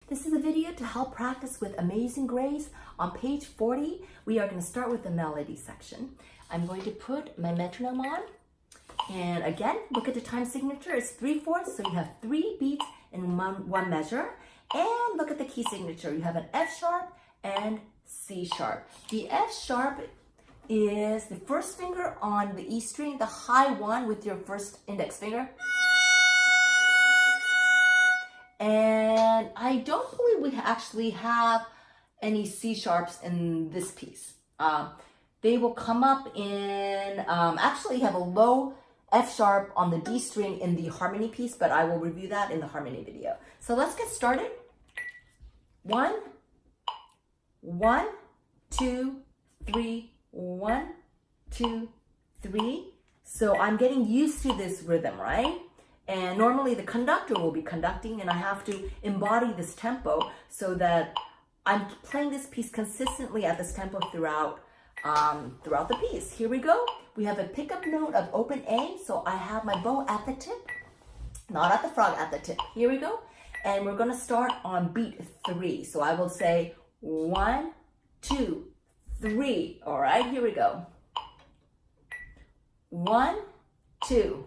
This is a video to help practice with Amazing Grace. On page 40, we are going to start with the melody section. I'm going to put my metronome on. And again, look at the time signature. It's 3/4, so you have 3 beats in one measure. And look at the key signature. You have an F sharp and C sharp. The F sharp is the first finger on the E string, the high one with your first index finger. And I don't believe we actually have any C sharps in this piece. They will come up in, actually you have a low F sharp on the D string in the harmony piece, but I will review that in the harmony video. So let's get started. 1, 1, 2, 3, 1, 2, 3. So I'm getting used to this rhythm, right? And normally the conductor will be conducting and I have to embody this tempo so that I'm playing this piece consistently at this tempo throughout the piece. Here we go. We have a pickup note of open A, so I have my bow at the tip, not at the frog, at the tip. Here we go. And we're going to start on beat 3. So I will say 1, 2, 3. All right, here we go. 1, 2.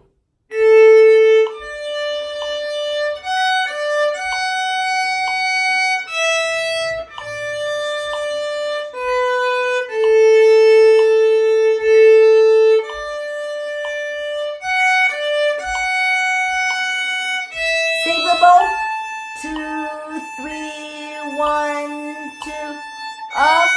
Up.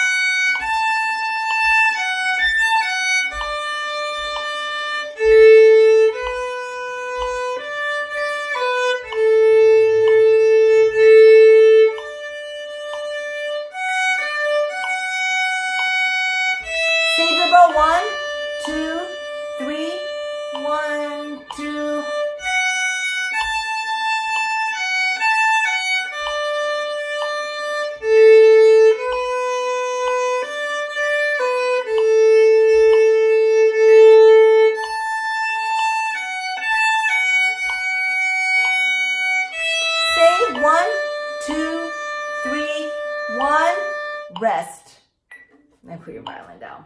Save your bow. 1, 2, 3, 1, 2. Say 1, 2, 3, 1, rest. And put your violin down.